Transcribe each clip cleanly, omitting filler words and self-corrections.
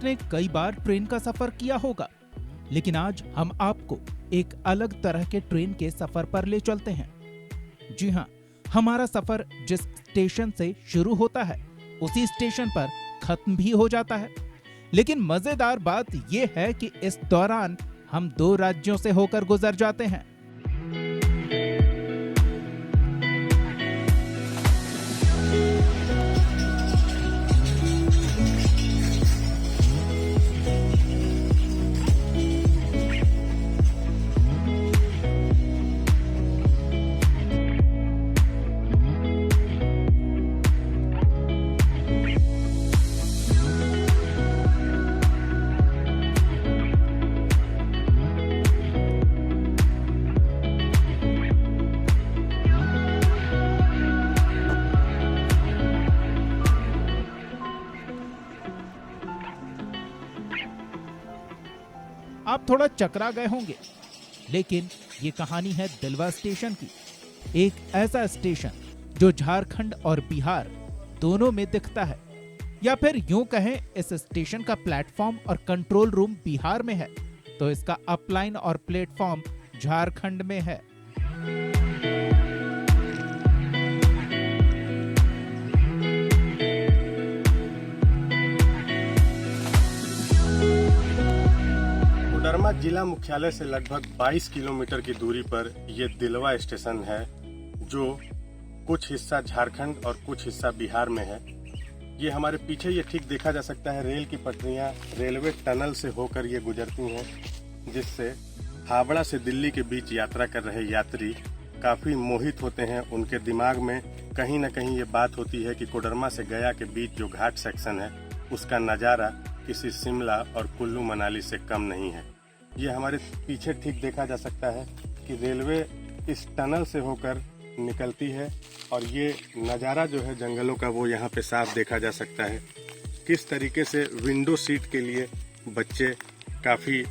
आपने कई बार ट्रेन का सफर किया होगा, लेकिन आज हम आपको एक अलग तरह के ट्रेन के सफर पर ले चलते हैं। जी हाँ, हमारा सफर जिस स्टेशन से शुरू होता है उसी स्टेशन पर खत्म भी हो जाता है। लेकिन मजेदार बात यह है कि इस दौरान हम 2 राज्यों से होकर गुजर जाते हैं। आप थोड़ा चकरा गए होंगे, लेकिन ये कहानी है दिलवा स्टेशन की। एक ऐसा स्टेशन जो झारखंड और बिहार दोनों में दिखता है, या फिर यूं कहें इस स्टेशन का प्लेटफॉर्म और कंट्रोल रूम बिहार में है, तो इसका अपलाइन और प्लेटफॉर्म झारखंड में है। कोडरमा जिला मुख्यालय से लगभग 22 किलोमीटर की दूरी पर यह दिलवा स्टेशन है, जो कुछ हिस्सा झारखंड और कुछ हिस्सा बिहार में है। ये हमारे पीछे ये ठीक देखा जा सकता है, रेल की पटरियां रेलवे टनल से होकर ये गुजरती हैं, जिससे हावड़ा से दिल्ली के बीच यात्रा कर रहे यात्री काफी मोहित होते हैं। उनके दिमाग में कहीं न कहीं ये बात होती है कि कोडरमा से गया के बीच जो घाट सेक्शन है उसका नज़ारा किसी शिमला और कुल्लू मनाली से कम नहीं है। ये हमारे पीछे ठीक देखा जा सकता है कि रेलवे इस टनल से होकर निकलती है और ये नज़ारा जो है जंगलों का वो यहाँ पे साफ देखा जा सकता है। किस तरीके से विंडो सीट के लिए बच्चे काफ़ी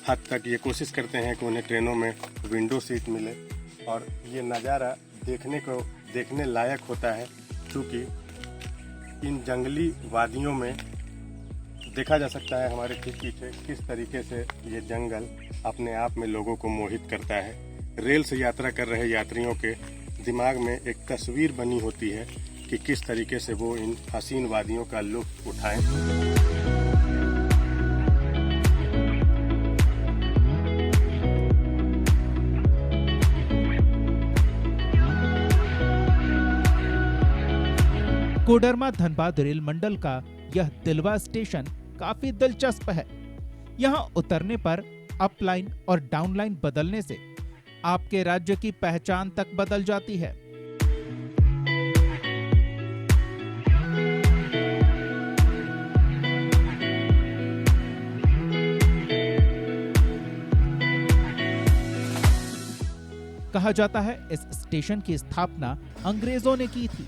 हद तक ये कोशिश करते हैं कि उन्हें ट्रेनों में विंडो सीट मिले, और ये नज़ारा देखने लायक होता है, क्योंकि इन जंगली वादियों में देखा जा सकता है हमारे ठीक पीछे किस तरीके से ये जंगल अपने आप में लोगों को मोहित करता है। रेल से यात्रा कर रहे यात्रियों के दिमाग में एक तस्वीर बनी होती है कि किस तरीके से वो इन हसीन वादियों का लुत्फ उठाएं। कोडरमा धनबाद रेल मंडल का यह दिलवा स्टेशन काफी दिलचस्प है। यहाँ उतरने पर अपलाइन और डाउनलाइन बदलने से आपके राज्य की पहचान तक बदल जाती है। कहा जाता है इस स्टेशन की स्थापना अंग्रेजों ने की थी।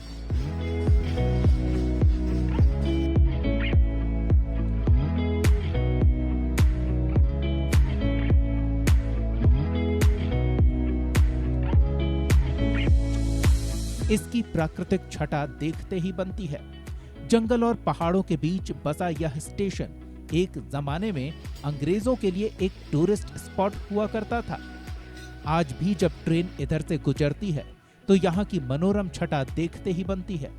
इसकी प्राकृतिक छटा देखते ही बनती है। जंगल और पहाड़ों के बीच बसा यह स्टेशन एक जमाने में अंग्रेजों के लिए एक टूरिस्ट स्पॉट हुआ करता था। आज भी जब ट्रेन इधर से गुजरती है तो यहाँ की मनोरम छटा देखते ही बनती है।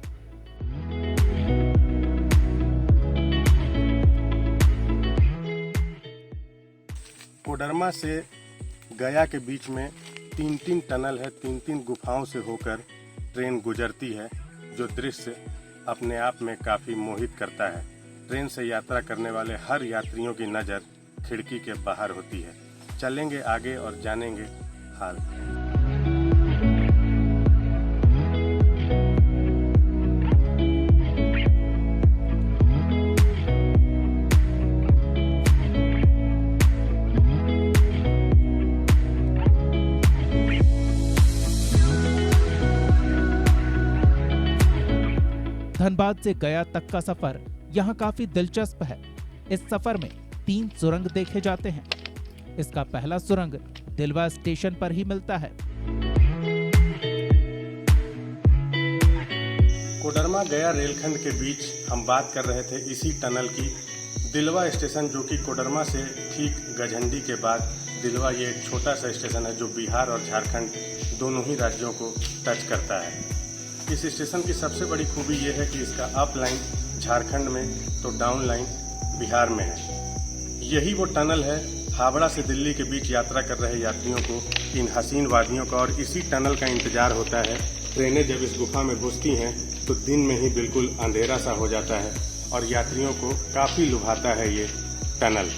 कोडरमा से गया के बीच में 3 टनल है, 3 गुफाओं से होकर ट्रेन गुजरती है, जो दृश्य अपने आप में काफ़ी मोहित करता है। ट्रेन से यात्रा करने वाले हर यात्रियों की नज़र खिड़की के बाहर होती है। चलेंगे आगे और जानेंगे हाल। धनबाद से गया तक का सफर यहाँ काफी दिलचस्प है। इस सफर में 3 सुरंग देखे जाते हैं। इसका पहला सुरंग दिलवा स्टेशन पर ही मिलता है। कोडरमा गया रेलखंड के बीच हम बात कर रहे थे इसी टनल की, दिलवा स्टेशन जो कि कोडरमा से ठीक गझंडी के बाद दिलवा ये एक छोटा सा स्टेशन है जो बिहार और झारखंड दोनों ही राज्यों को टच करता है। इस स्टेशन की सबसे बड़ी खूबी ये है कि इसका अप लाइन झारखंड में तो डाउन लाइन बिहार में है। यही वो टनल है हावड़ा से दिल्ली के बीच यात्रा कर रहे यात्रियों को इन हसीन वादियों का और इसी टनल का इंतजार होता है। ट्रेनें जब इस गुफा में घुसती हैं तो दिन में ही बिल्कुल अंधेरा सा हो जाता है और यात्रियों को काफ़ी लुभाता है ये टनल।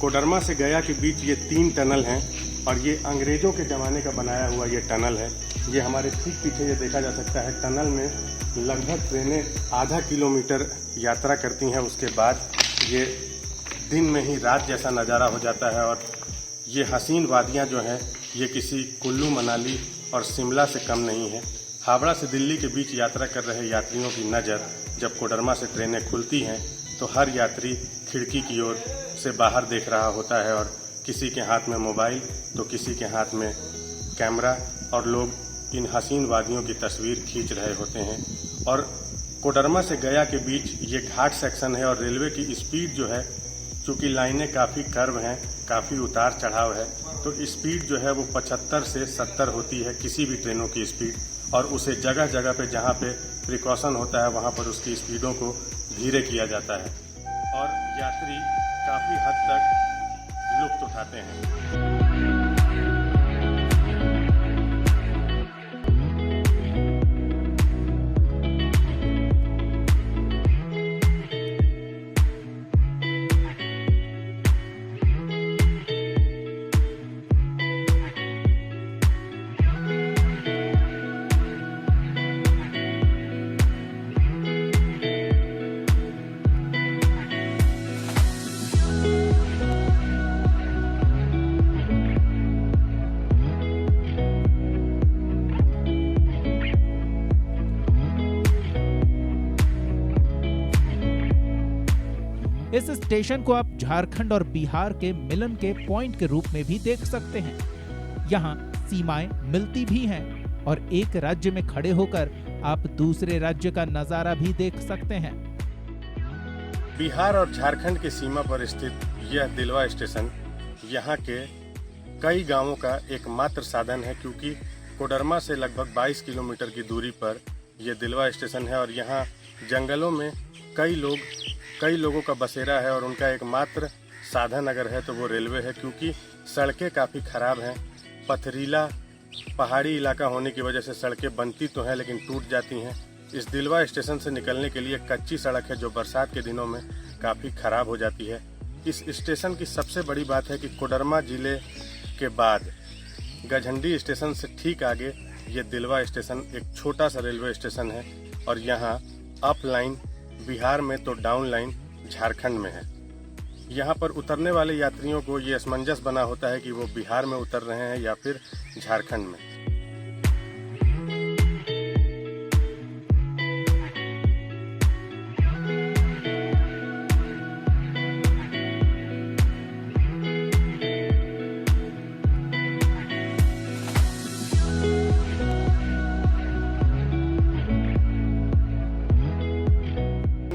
कोडरमा से गया के बीच ये 3 टनल हैं और ये अंग्रेज़ों के ज़माने का बनाया हुआ ये टनल है। ये हमारे ठीक पीछे ये देखा जा सकता है। टनल में लगभग ट्रेनें आधा किलोमीटर यात्रा करती हैं, उसके बाद ये दिन में ही रात जैसा नज़ारा हो जाता है। और ये हसीन वादियाँ जो हैं ये किसी कुल्लू मनाली और शिमला से कम नहीं है। हावड़ा से दिल्ली के बीच यात्रा कर रहे यात्रियों की नज़र जब कोडरमा से ट्रेनें खुलती हैं तो हर यात्री खिड़की की ओर से बाहर देख रहा होता है और किसी के हाथ में मोबाइल तो किसी के हाथ में कैमरा, और लोग इन हसीन वादियों की तस्वीर खींच रहे होते हैं। और कोडरमा से गया के बीच ये घाट सेक्शन है और रेलवे की स्पीड जो है, चूँकि लाइनें काफ़ी कर्व हैं, काफ़ी उतार चढ़ाव है, तो स्पीड जो है वो 75 से 70 होती है किसी भी ट्रेनों की स्पीड। और उसे जगह जगह पे जहाँ पे प्रिकॉशन होता है वहाँ पर उसकी स्पीडों को धीरे किया जाता है और यात्री काफ़ी हद तक लुत्फ़ उठाते हैं। इस स्टेशन को आप झारखंड और बिहार के मिलन के पॉइंट के रूप में भी देख सकते हैं। यहाँ सीमाएं मिलती भी हैं और एक राज्य में खड़े होकर आप दूसरे राज्य का नजारा भी देख सकते हैं। बिहार और झारखंड की सीमा पर स्थित यह दिलवा स्टेशन यहाँ के कई गांवों का एकमात्र साधन है, क्योंकि कोडरमा से लगभग 22 किलोमीटर की दूरी पर यह दिलवा स्टेशन है और यहाँ जंगलों में कई लोगों का बसेरा है और उनका एकमात्र साधन अगर है तो वो रेलवे है, क्योंकि सड़कें काफ़ी ख़राब हैं। पथरीला पहाड़ी इलाका होने की वजह से सड़कें बनती तो हैं लेकिन टूट जाती हैं। इस दिलवा स्टेशन से निकलने के लिए कच्ची सड़क है जो बरसात के दिनों में काफ़ी ख़राब हो जाती है। इस स्टेशन की सबसे बड़ी बात है कि कोडरमा ज़िले के बाद गझंडी स्टेशन से ठीक आगे ये दिलवा स्टेशन एक छोटा सा रेलवे स्टेशन है और यहाँ अप लाइन बिहार में तो डाउन लाइन झारखंड में है। यहाँ पर उतरने वाले यात्रियों को ये असमंजस बना होता है कि वो बिहार में उतर रहे हैं या फिर झारखंड में।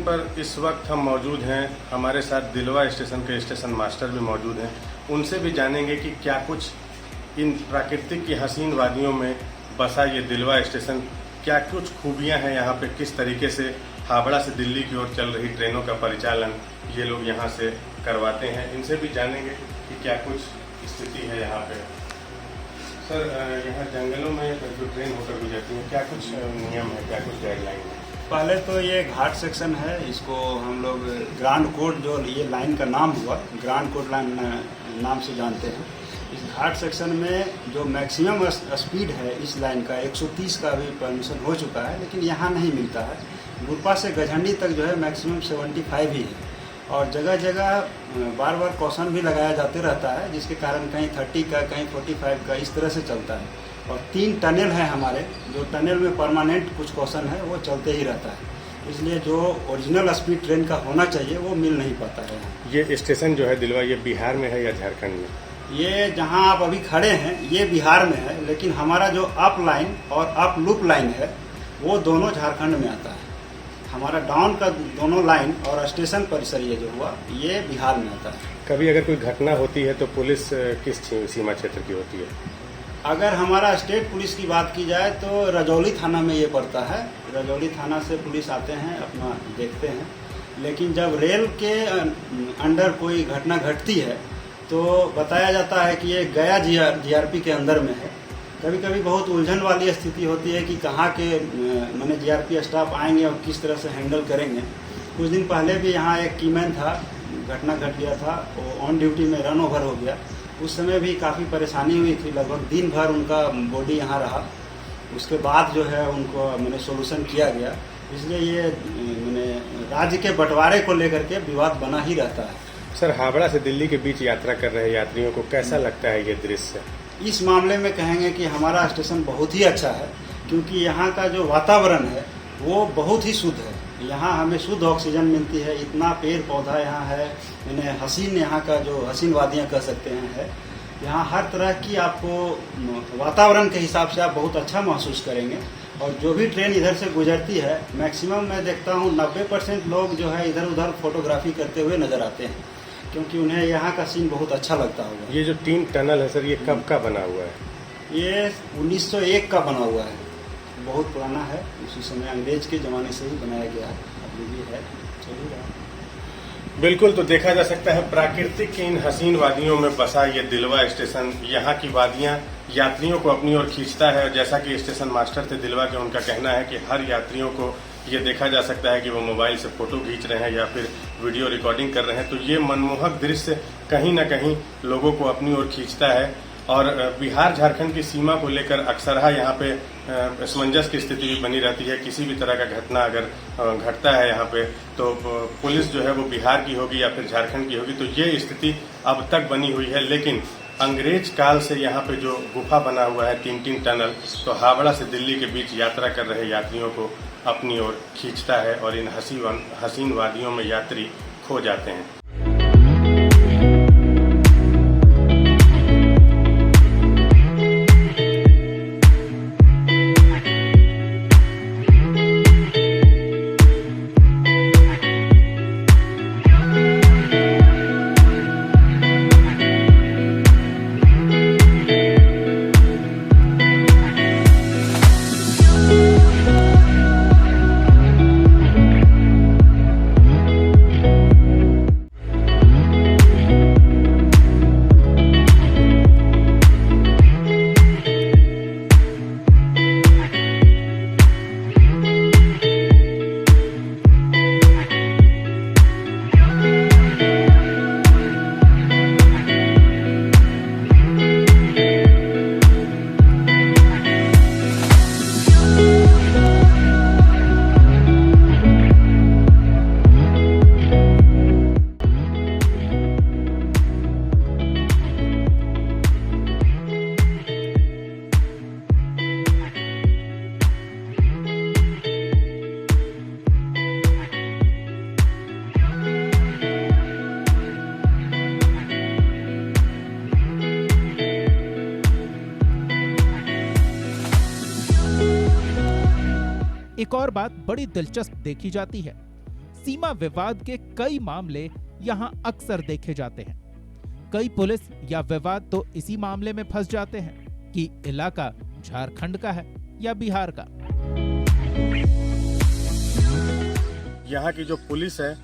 पर इस वक्त हम मौजूद हैं, हमारे साथ दिलवा स्टेशन के स्टेशन मास्टर भी मौजूद हैं। उनसे भी जानेंगे कि क्या कुछ इन प्राकृतिक की हसीन वादियों में बसा ये दिलवा स्टेशन, क्या कुछ खूबियां हैं यहाँ पे, किस तरीके से हावड़ा से दिल्ली की ओर चल रही ट्रेनों का परिचालन ये लोग यहाँ से करवाते हैं। इनसे भी जानेंगे कि क्या कुछ स्थिति है यहाँ पे। सर, यहाँ जंगलों में जो ट्रेन होकर गुजरती है, क्या कुछ नियम है, क्या कुछ गाइडलाइन है? पहले तो ये घाट सेक्शन है, इसको हम लोग ग्रांड कोट, जो ये लाइन का नाम हुआ ग्रांड कोट लाइन नाम से जानते हैं। इस घाट सेक्शन में जो मैक्सिमम स्पीड है इस लाइन का 130 का भी परमिशन हो चुका है, लेकिन यहाँ नहीं मिलता है। गुरपा से गझंडी तक जो है मैक्सिमम 75 ही है और जगह जगह बार बार कॉशन भी लगाया जाते रहता है, जिसके कारण कहीं 30 का कहीं 45 का इस तरह से चलता है। और 3 टनल हैं हमारे, जो टनल में परमानेंट कुछ कॉशन है वो चलते ही रहता है, इसलिए जो ओरिजिनल स्पीड ट्रेन का होना चाहिए वो मिल नहीं पाता है। ये स्टेशन जो है दिलवा, ये बिहार में है या झारखंड में? ये जहां आप अभी खड़े हैं ये बिहार में है, लेकिन हमारा जो अप लाइन और अप लूप लाइन है वो दोनों झारखंड में आता है। हमारा डाउन का दोनों लाइन और स्टेशन परिसर ये जो हुआ ये बिहार में आता है। कभी अगर कोई घटना होती है तो पुलिस किस सीमा क्षेत्र की होती है? अगर हमारा स्टेट पुलिस की बात की जाए तो रजौली थाना में ये पड़ता है। रजौली थाना से पुलिस आते हैं, अपना देखते हैं। लेकिन जब रेल के अंडर कोई घटना घटती है तो बताया जाता है कि ये गया जीआरपी के अंदर में है। कभी कभी बहुत उलझन वाली स्थिति होती है कि कहाँ के माने जीआरपी स्टाफ आएंगे और किस तरह से हैंडल करेंगे। कुछ दिन पहले भी यहाँ एक कीमैन था, घटना घट गया था, वो ऑन ड्यूटी में रन ओवर हो गया। उस समय भी काफ़ी परेशानी हुई थी, लगभग दिन भर उनका बॉडी यहाँ रहा। उसके बाद जो है उनको मैंने सोल्यूशन किया गया। इसलिए ये मैंने राज्य के बंटवारे को लेकर के विवाद बना ही रहता है। सर, हावड़ा से दिल्ली के बीच यात्रा कर रहे यात्रियों को कैसा लगता है ये दृश्य? इस मामले में कहेंगे कि हमारा स्टेशन बहुत ही अच्छा है, क्योंकि यहाँ का जो वातावरण है वो बहुत ही शुद्ध है। यहाँ हमें शुद्ध ऑक्सीजन मिलती है, इतना पेड़ पौधा यहाँ है, यानी हसीन, यहाँ का जो हसीन वादियाँ कह सकते हैं है। यहाँ हर तरह की आपको वातावरण के हिसाब से आप बहुत अच्छा महसूस करेंगे। और जो भी ट्रेन इधर से गुजरती है, मैक्सिमम मैं देखता हूँ 90% लोग जो है इधर उधर फोटोग्राफी करते हुए नजर आते हैं, क्योंकि उन्हें यहाँ का सीन बहुत अच्छा लगता होगा। ये जो 3 टनल है सर, ये कब का बना हुआ है? ये 1901 का बना हुआ है, बहुत पुराना है। उसी समय अंग्रेज के ज़माने से ही बनाया गया है, अभी भी है, चल ही रहा है। बिल्कुल, तो देखा जा सकता है प्राकृतिक की इन हसीन वादियों में बसा ये दिलवा स्टेशन, यहाँ की वादियाँ यात्रियों को अपनी ओर खींचता है। जैसा कि स्टेशन मास्टर थे दिलवा के, उनका कहना है कि हर यात्रियों को ये देखा जा सकता है कि वो मोबाइल से फोटो खींच रहे हैं या फिर वीडियो रिकॉर्डिंग कर रहे हैं, तो ये मनमोहक दृश्य कहीं ना कहीं लोगों को अपनी ओर खींचता है। और बिहार झारखंड की सीमा को लेकर अक्सरहा यहाँ पे असमंजस की स्थिति भी बनी रहती है। किसी भी तरह का घटना अगर घटता है यहाँ पे तो पुलिस जो है वो बिहार की होगी या फिर झारखंड की होगी, तो ये स्थिति अब तक बनी हुई है। लेकिन अंग्रेज काल से यहाँ पे जो गुफा बना हुआ है 3 टनल, तो हावड़ा से दिल्ली के बीच यात्रा कर रहे यात्रियों को अपनी ओर खींचता है और इन हसीन वादियों में यात्री खो जाते हैं। एक और बात बड़ी दिलचस्प देखी जाती है, सीमा विवाद के कई मामले यहाँ अक्सर देखे जाते हैं। कई पुलिस या विवाद तो इसी मामले में फंस जाते हैं कि इलाका झारखंड का है या बिहार का। यहाँ की जो पुलिस है,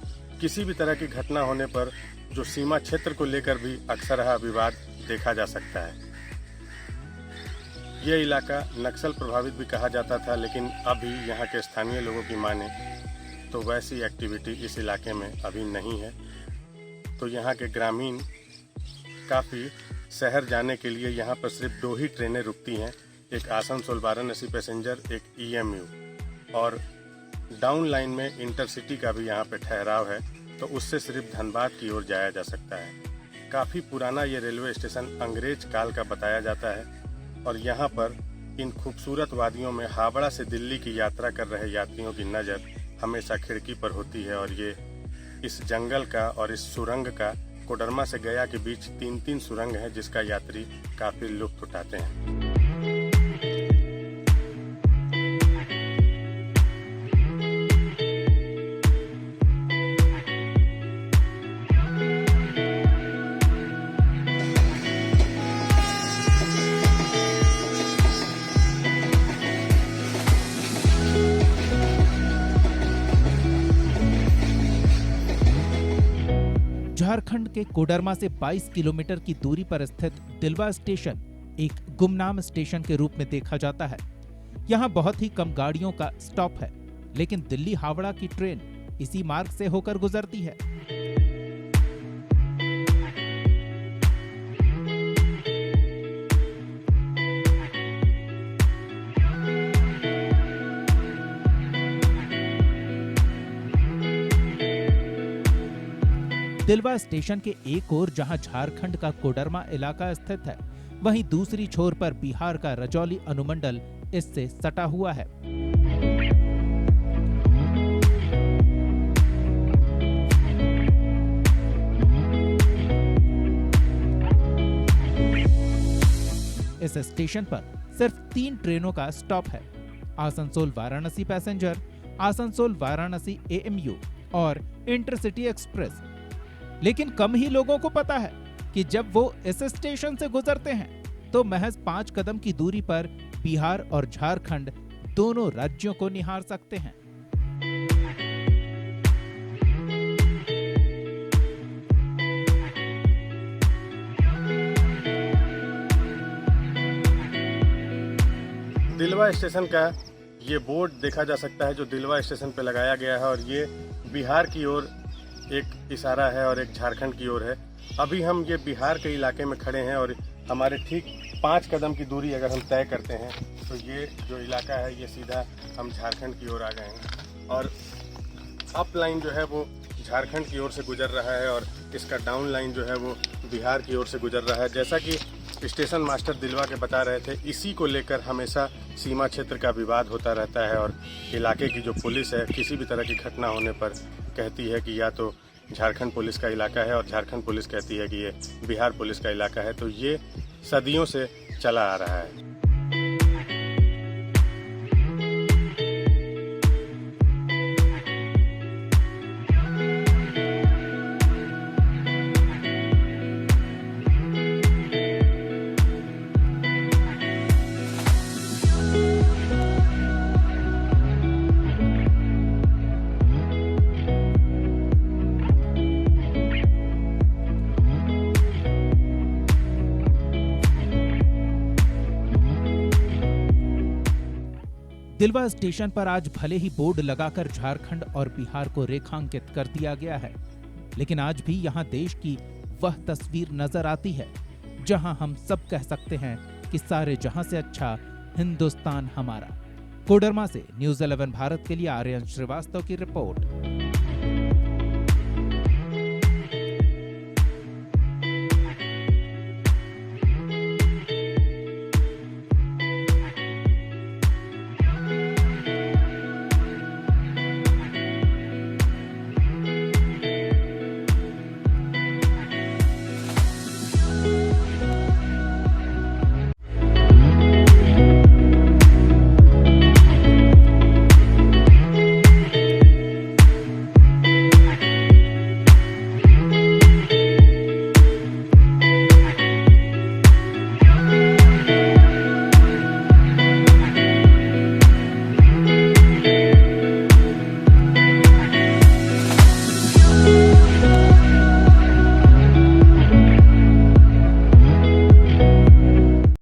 किसी भी तरह की घटना होने पर जो सीमा क्षेत्र को लेकर भी अक्सर विवाद देखा जा सकता है। ये इलाका नक्सल प्रभावित भी कहा जाता था, लेकिन अभी यहाँ के स्थानीय लोगों की माने तो वैसी एक्टिविटी इस इलाके में अभी नहीं है। तो यहाँ के ग्रामीण काफ़ी शहर जाने के लिए यहाँ पर सिर्फ 2 ही ट्रेनें रुकती हैं, एक आसनसोल वाराणसी पैसेंजर, एक EMU, और डाउन लाइन में इंटरसिटी का भी यहाँ पे ठहराव है, तो उससे सिर्फ धनबाद की ओर जाया जा सकता है। काफ़ी पुराना ये रेलवे स्टेशन अंग्रेज काल का बताया जाता है और यहाँ पर इन खूबसूरत वादियों में हावड़ा से दिल्ली की यात्रा कर रहे यात्रियों की नज़र हमेशा खिड़की पर होती है। और ये इस जंगल का और इस सुरंग का, कोडरमा से गया के बीच 3 सुरंग हैं जिसका यात्री काफ़ी लुत्फ उठाते हैं। झारखंड के कोडरमा से 22 किलोमीटर की दूरी पर स्थित दिलवा स्टेशन एक गुमनाम स्टेशन के रूप में देखा जाता है। यहाँ बहुत ही कम गाड़ियों का स्टॉप है, लेकिन दिल्ली हावड़ा की ट्रेन इसी मार्ग से होकर गुजरती है। दिलवा स्टेशन के एक ओर जहां झारखंड का कोडरमा इलाका स्थित है, वहीं दूसरी छोर पर बिहार का रजौली अनुमंडल इससे सटा हुआ है। इस स्टेशन पर सिर्फ 3 ट्रेनों का स्टॉप है। आसनसोल वाराणसी पैसेंजर, आसनसोल वाराणसी एएमयू और इंटरसिटी एक्सप्रेस। लेकिन कम ही लोगों को पता है कि जब वो इस स्टेशन से गुजरते हैं तो महज 5 कदम की दूरी पर बिहार और झारखंड दोनों राज्यों को निहार सकते हैं। दिलवा स्टेशन का ये बोर्ड देखा जा सकता है जो दिलवा स्टेशन पे लगाया गया है, और ये बिहार की ओर एक इशारा है और एक झारखंड की ओर है। अभी हम ये बिहार के इलाके में खड़े हैं और हमारे ठीक 5 कदम की दूरी अगर हम तय करते हैं तो ये जो इलाका है ये सीधा हम झारखंड की ओर आ गए हैं, और अप लाइन जो है वो झारखंड की ओर से गुजर रहा है और इसका डाउन लाइन जो है वो बिहार की ओर से गुजर रहा है। जैसा कि स्टेशन मास्टर दिलवा के बता रहे थे, इसी को लेकर हमेशा सीमा क्षेत्र का विवाद होता रहता है, और इलाके की जो पुलिस है किसी भी तरह की घटना होने पर कहती है कि या तो झारखंड पुलिस का इलाका है और झारखंड पुलिस कहती है कि ये बिहार पुलिस का इलाका है। तो ये सदियों से चला आ रहा है। दिलवा स्टेशन पर आज भले ही बोर्ड लगाकर झारखंड और बिहार को रेखांकित कर दिया गया है, लेकिन आज भी यहाँ देश की वह तस्वीर नजर आती है जहाँ हम सब कह सकते हैं कि सारे जहां से अच्छा हिंदुस्तान हमारा। कोडरमा से न्यूज़ 11 भारत के लिए आर्यन श्रीवास्तव की रिपोर्ट।